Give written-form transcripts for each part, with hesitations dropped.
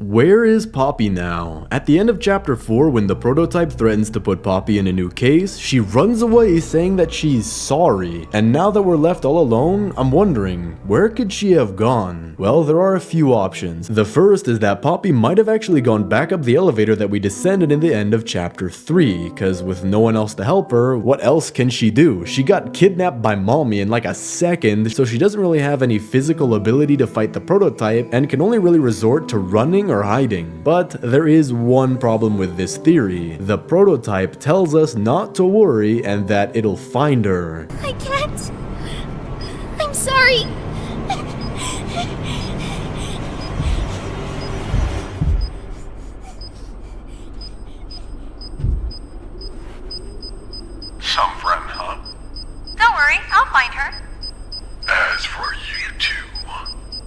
where is Poppy now? At the end of chapter 4, when the prototype threatens to put Poppy in a new case, she runs away saying that she's sorry. And now that we're left all alone, I'm wondering, where could she have gone? Well, there are a few options. The first is that Poppy might have actually gone back up the elevator that we descended in the end of chapter 3, cause with no one else to help her, what else can she do? She got kidnapped by Mommy in like a second, so she doesn't really have any physical ability to fight the prototype and can only really resort to running or hiding. But there is one problem with this theory. The prototype tells us not to worry and that it'll find her. I can't. I'm sorry. Some friend, huh? Don't worry, I'll find her. As for you two,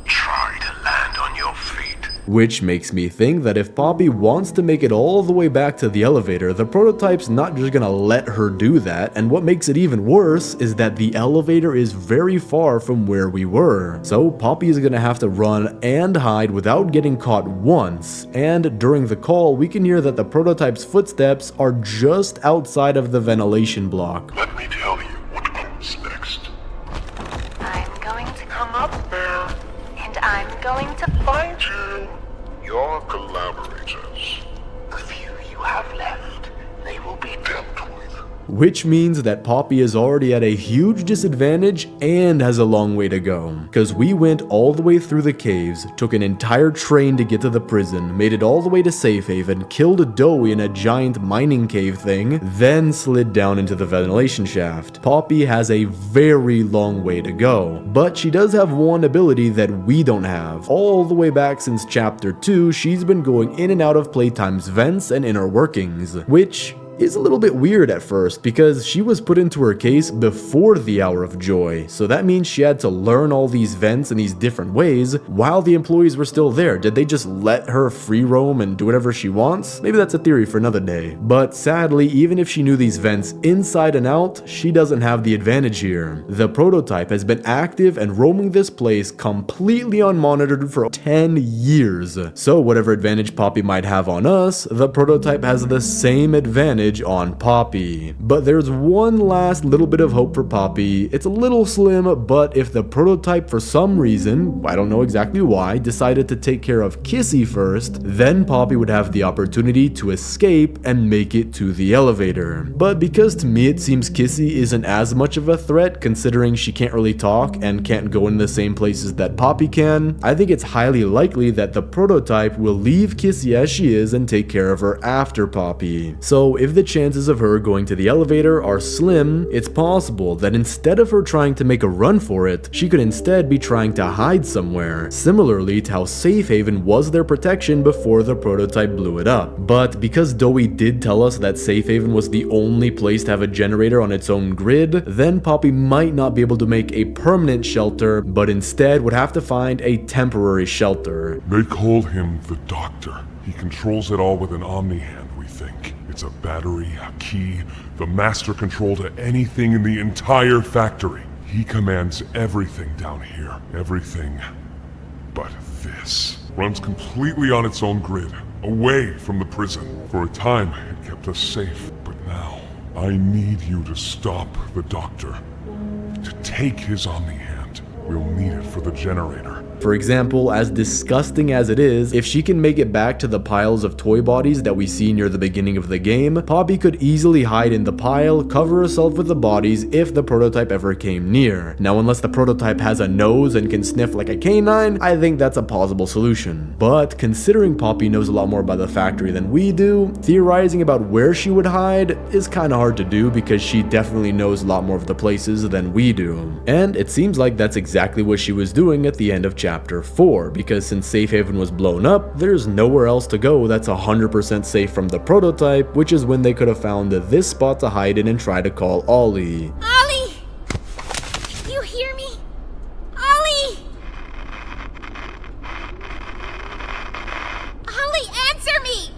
try to land on your feet. Which makes me think that if Poppy wants to make it all the way back to the elevator, the prototype's not just gonna let her do that, and what makes it even worse is that the elevator is very far from where we were. So Poppy is gonna have to run and hide without getting caught once, and during the call we can hear that the prototype's footsteps are just outside of the ventilation block. Let me tell you what comes next. I'm going to Come up there. and I'm going to Find you. Your collaborators. The few you have left, they will be dealt with. Which means that Poppy is already at a huge disadvantage and has a long way to go. Cause we went all the way through the caves, took an entire train to get to the prison, made it all the way to Safe Haven, killed Doe in a giant mining cave thing, then slid down into the ventilation shaft. Poppy has a very long way to go, but she does have one ability that we don't have. All the way back since chapter 2, she's been going in and out of Playtime's vents and inner workings, which is a little bit weird at first because she was put into her case before the Hour of Joy, so that means she had to learn all these vents in these different ways while the employees were still there. Did they just let her free roam and do whatever she wants? Maybe that's a theory for another day. But sadly, even if she knew these vents inside and out, she doesn't have the advantage here. The prototype has been active and roaming this place completely unmonitored for 10 years. So whatever advantage Poppy might have on us, the prototype has the same advantage on Poppy. But there's one last little bit of hope for Poppy. It's a little slim, but if the prototype for some reason, I don't know exactly why, decided to take care of Kissy first, then Poppy would have the opportunity to escape and make it to the elevator. But because to me it seems Kissy isn't as much of a threat considering she can't really talk and can't go in the same places that Poppy can, I think it's highly likely that the prototype will leave Kissy as she is and take care of her after Poppy. So if the chances of her going to the elevator are slim, it's possible that instead of her trying to make a run for it, she could instead be trying to hide somewhere, similarly to how Safe Haven was their protection before the prototype blew it up. But because Doe did tell us that Safe Haven was the only place to have a generator on its own grid, then Poppy might not be able to make a permanent shelter, but instead would have to find a temporary shelter. They call him the Doctor. He controls it all with an Omni hand, we think. It's a battery, a key, the master control to anything in the entire factory. He commands everything down here. Everything but this. Runs completely on its own grid, away from the prison. For a time, it kept us safe, but now, I need you to stop the Doctor. To take his Omni hand. We'll need it for the generator. For example, as disgusting as it is, if she can make it back to the piles of toy bodies that we see near the beginning of the game, Poppy could easily hide in the pile, cover herself with the bodies if the prototype ever came near. Now, unless the prototype has a nose and can sniff like a canine, I think that's a plausible solution. But considering Poppy knows a lot more about the factory than we do, theorizing about where she would hide is kinda hard to do because she definitely knows a lot more of the places than we do. And it seems like that's exactly what she was doing at the end of chapter 4, because since Safe Haven was blown up, there's nowhere else to go that's 100% safe from the prototype, which is when they could have found this spot to hide in and try to call Ollie. Ollie! You hear me? Ollie! Ollie, answer me!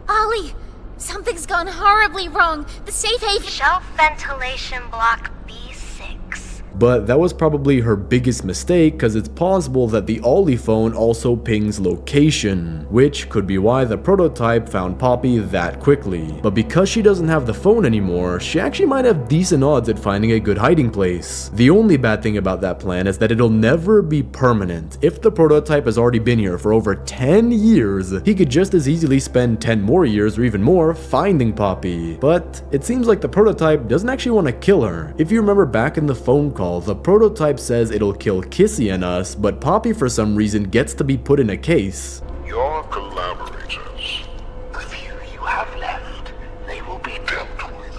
Ollie, something's gone horribly wrong. The Safe Haven... Shelf ventilation block B6. but that was probably her biggest mistake because it's possible that the Ollie phone also pings location, which could be why the prototype found Poppy that quickly. But because she doesn't have the phone anymore, she actually might have decent odds at finding a good hiding place. The only bad thing about that plan is that it'll never be permanent. If the prototype has already been here for over 10 years, he could just as easily spend 10 more years or even more finding Poppy. But it seems like the prototype doesn't actually want to kill her. If you remember back in the phone call, the prototype says it'll kill Kissy and us, but Poppy for some reason gets to be put in a case. Your collaborators, the few you have left, they will be dealt with.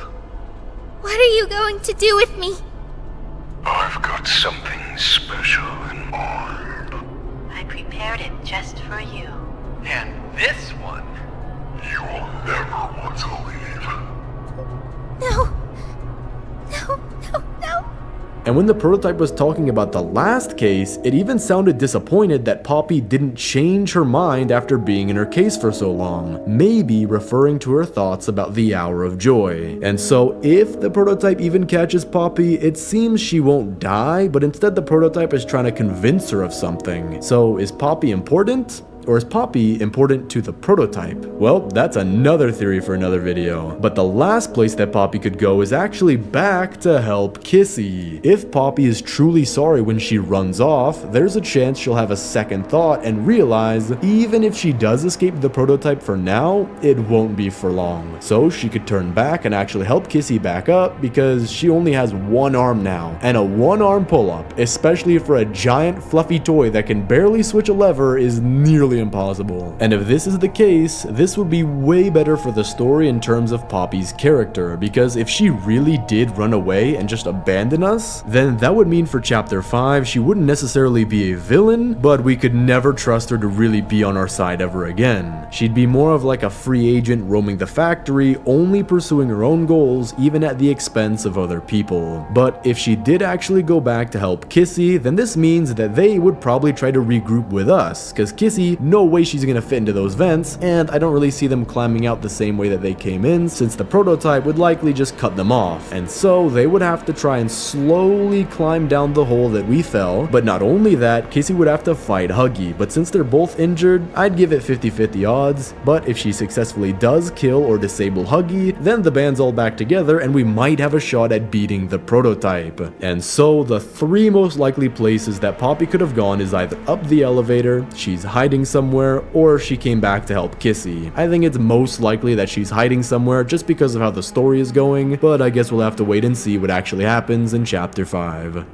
What are you going to do with me? I've got something special in mind. I prepared it just for you. And this one. You will never want to leave. No. No, no, no. And when the prototype was talking about the last case, it even sounded disappointed that Poppy didn't change her mind after being in her case for so long, maybe referring to her thoughts about the hour of joy. And so if the prototype even catches Poppy, it seems she won't die, but instead the prototype is trying to convince her of something. So is Poppy important? Or is Poppy important to the prototype? Well, that's another theory for another video. But the last place that Poppy could go is actually back to help Kissy. If Poppy is truly sorry when she runs off, there's a chance she'll have a second thought and realize even if she does escape the prototype for now, it won't be for long. So she could turn back and actually help Kissy back up because she only has one arm now. And a one-arm pull-up, especially for a giant fluffy toy that can barely switch a lever, is nearly impossible. And if this is the case, this would be way better for the story in terms of Poppy's character, because if she really did run away and just abandon us, then that would mean for chapter 5 she wouldn't necessarily be a villain, but we could never trust her to really be on our side ever again. She'd be more of like a free agent roaming the factory, only pursuing her own goals even at the expense of other people. But if she did actually go back to help Kissy, then this means that they would probably try to regroup with us, because Kissy, no way she's gonna fit into those vents, and I don't really see them climbing out the same way that they came in, since the prototype would likely just cut them off. And so they would have to try and slowly climb down the hole that we fell. But not only that, Kissy would have to fight Huggy, but since they're both injured, I'd give it 50-50 odds. But if she successfully does kill or disable Huggy, then the band's all back together and we might have a shot at beating the prototype. And so the three most likely places that Poppy could have gone is either up the elevator, she's hiding somewhere, or she came back to help Kissy. I think it's most likely that she's hiding somewhere just because of how the story is going, but I guess we'll have to wait and see what actually happens in chapter 5.